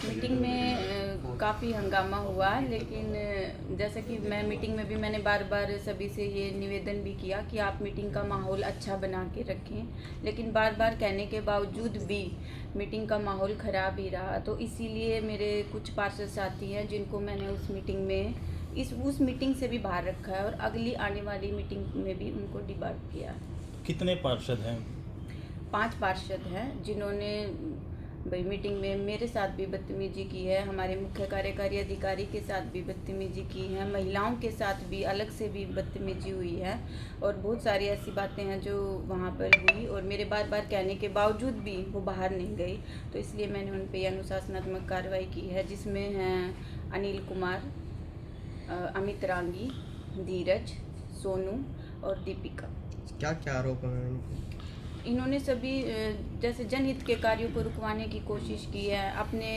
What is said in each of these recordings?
Meeting में काफ़ी हंगामा हुआ, लेकिन जैसा कि मैं मीटिंग में भी मैंने बार बार सभी से ये निवेदन भी किया कि आप मीटिंग का माहौल अच्छा बना के रखें, लेकिन बार बार कहने के बावजूद भी मीटिंग का माहौल ख़राब ही रहा। तो इसीलिए मेरे कुछ पार्षद साथी हैं जिनको मैंने उस मीटिंग में उस मीटिंग से भी बाहर रखा है और अगली आने वाली मीटिंग में भी उनको डिबार किया है। कितने पार्षद हैं? 5 पार्षद हैं जिन्होंने भाई मीटिंग में मेरे साथ भी बदतमीजी की है, हमारे मुख्य कार्यकारी अधिकारी के साथ भी बदतमीजी की है, महिलाओं के साथ भी अलग से भी बदतमीजी हुई है और बहुत सारी ऐसी बातें हैं जो वहाँ पर हुई और मेरे बार बार कहने के बावजूद भी वो बाहर नहीं गई। तो इसलिए मैंने उन पर अनुशासनात्मक कार्रवाई की है, जिसमें हैं अनिल कुमार, अमित रांगी, धीरज, सोनू और दीपिका। क्या क्या आरोप हैं? इन्होंने सभी जैसे जनहित के कार्यों को रुकवाने की कोशिश की है, अपने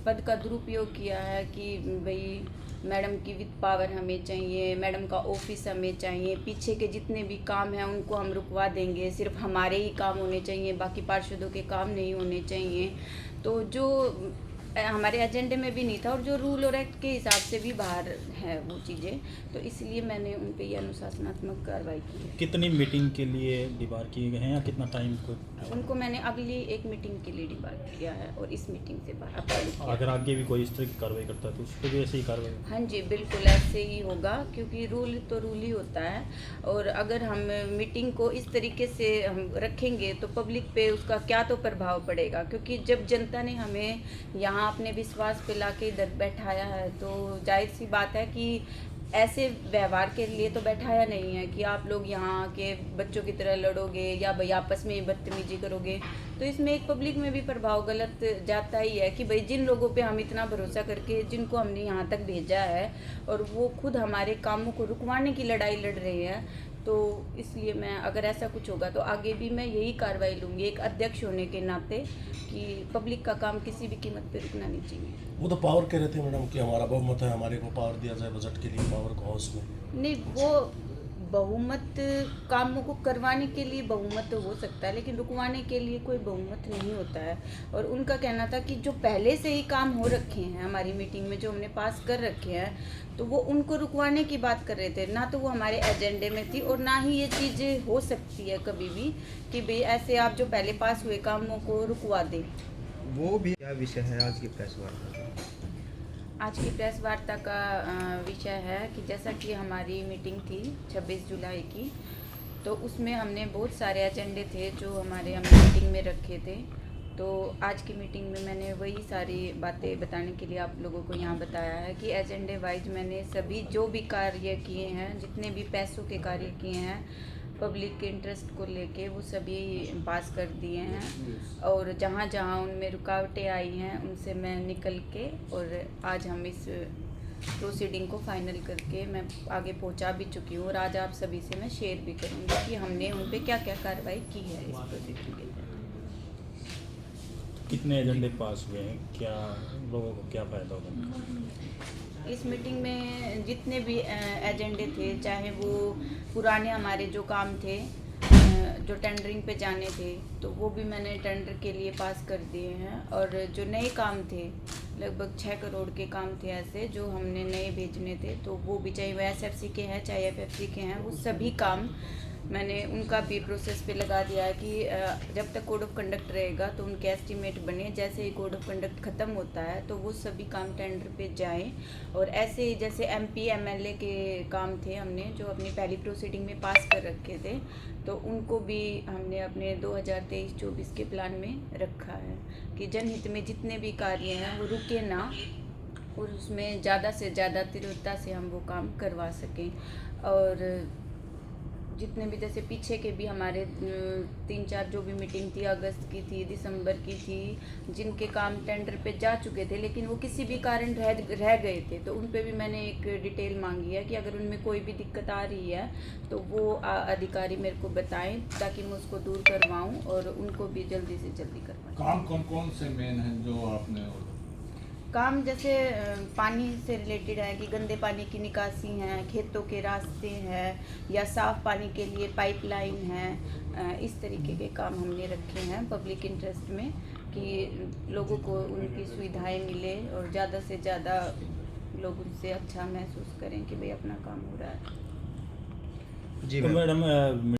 पद का दुरुपयोग किया है कि भाई मैडम की विद पावर हमें चाहिए, मैडम का ऑफिस हमें चाहिए, पीछे के जितने भी काम हैं उनको हम रुकवा देंगे, सिर्फ हमारे ही काम होने चाहिए, बाकी पार्षदों के काम नहीं होने चाहिए। तो जो हमारे एजेंडे में भी नहीं था और जो रूल और एक्ट के हिसाब से भी बाहर है वो चीज़ें, तो इसलिए मैंने उन पे ये अनुशासनात्मक कार्रवाई की है। कितनी मीटिंग के लिए डिबार किए गए हैं या कितना टाइम को? उनको मैंने अगली एक मीटिंग के लिए डिबार किया है और इस मीटिंग से बाहर अपॉइंट किया। अगर आगे भी कोई इस तरह की कार्रवाई करता है तो उस पर भी ऐसे ही कार्रवाई? हाँ जी, बिल्कुल ऐसे ही होगा, क्योंकि रूल तो रूल ही होता है और अगर हम मीटिंग को इस तरीके से हम रखेंगे तो पब्लिक पे उसका क्या तो प्रभाव पड़ेगा, क्योंकि जब जनता ने हमें यहाँ अपने विश्वास पे लाके इधर बैठाया है तो जाहिर सी बात है कि ऐसे व्यवहार के लिए तो बैठाया नहीं है कि आप लोग यहाँ के बच्चों की तरह लड़ोगे या भाई आपस में बदतमीजी करोगे। तो इसमें एक पब्लिक में भी प्रभाव गलत जाता ही है कि भाई जिन लोगों पे हम इतना भरोसा करके जिनको हमने यहाँ तक भेजा है और वो खुद हमारे कामों को रुकवाने की लड़ाई लड़ रहे हैं, तो इसलिए मैं अगर ऐसा कुछ होगा तो आगे भी मैं यही कार्रवाई लूँगी एक अध्यक्ष होने के नाते कि पब्लिक का काम किसी भी कीमत पे रुकना नहीं चाहिए। वो तो पावर कह रहे थे मैडम कि हमारा बहुमत है, हमारे को पावर दिया जाए बजट के लिए, पावर को हाउस में। नहीं, वो बहुमत कामों को करवाने के लिए बहुमत तो हो सकता है, लेकिन रुकवाने के लिए कोई बहुमत नहीं होता है। और उनका कहना था कि जो पहले से ही काम हो रखे हैं हमारी मीटिंग में, जो हमने पास कर रखे हैं, तो वो उनको रुकवाने की बात कर रहे थे, ना तो वो हमारे एजेंडे में थी और ना ही ये चीज़ हो सकती है कभी भी कि भाई ऐसे आप जो पहले पास हुए कामों को रुकवा दें। वो भी क्या विषय है आज की प्रेस वार्ता का? आज की प्रेस वार्ता का विषय है कि जैसा कि हमारी मीटिंग थी 26 जुलाई की, तो उसमें हमने बहुत सारे एजेंडे थे जो हमने मीटिंग में रखे थे। तो आज की मीटिंग में मैंने वही सारी बातें बताने के लिए आप लोगों को यहाँ बताया है कि एजेंडे वाइज मैंने सभी जो भी कार्य किए हैं, जितने भी पैसों के कार्य किए हैं पब्लिक के इंटरेस्ट को लेके, वो सभी पास कर दिए हैं और जहाँ जहाँ उनमें रुकावटें आई हैं उनसे मैं निकल के और आज हम इस प्रोसीडिंग को फाइनल करके मैं आगे पहुँचा भी चुकी हूँ और आज आप सभी से मैं शेयर भी करूँगी कि हमने उन पर क्या क्या कार्रवाई की है इस प्रोसीडिंग के तहत। कितने एजेंडे पास हुए हैं, क्या लोगों को क्या फ़ायदा होगा? इस मीटिंग में जितने भी एजेंडे थे, चाहे वो पुराने हमारे जो काम थे जो टेंडरिंग पे जाने थे, तो वो भी मैंने टेंडर के लिए पास कर दिए हैं और जो नए काम थे लगभग 6 करोड़ के काम थे ऐसे जो हमने नए भेजने थे, तो वो भी चाहे वो एसएफसी के हैं चाहे एफएफसी के हैं, वो सभी काम मैंने उनका भी प्रोसेस पे लगा दिया है कि जब तक कोड ऑफ कंडक्ट रहेगा तो उनके एस्टीमेट बने, जैसे ही कोड ऑफ कंडक्ट ख़त्म होता है तो वो सभी काम टेंडर पे जाएं। और ऐसे ही जैसे एमपी एमएलए के काम थे हमने जो अपनी पहली प्रोसीडिंग में पास कर रखे थे, तो उनको भी हमने अपने 2023-24 के प्लान में रखा है कि जनहित में जितने भी कार्य हैं वो रुके ना और उसमें ज़्यादा से ज़्यादा तीव्रता से हम वो काम करवा सकें। और जितने भी जैसे पीछे के भी हमारे 3-4 जो भी मीटिंग थी, अगस्त की थी, दिसंबर की थी, जिनके काम टेंडर पे जा चुके थे लेकिन वो किसी भी कारण रह गए थे, तो उन पे भी मैंने एक डिटेल मांगी है कि अगर उनमें कोई भी दिक्कत आ रही है तो वो अधिकारी मेरे को बताएं ताकि मैं उसको दूर करवाऊं और उनको भी जल्दी से जल्दी करवाऊं। काम कौन कौन से मेन हैं जो आपने? काम जैसे पानी से रिलेटेड है कि गंदे पानी की निकासी हैं, खेतों के रास्ते हैं या साफ़ पानी के लिए पाइपलाइन है, इस तरीके के काम हमने रखे हैं पब्लिक इंटरेस्ट में। कि लोगों को उनकी सुविधाएं मिले और ज़्यादा से ज़्यादा लोग उनसे अच्छा महसूस करें कि भाई अपना काम हो रहा है। जी तो मैम। मैडम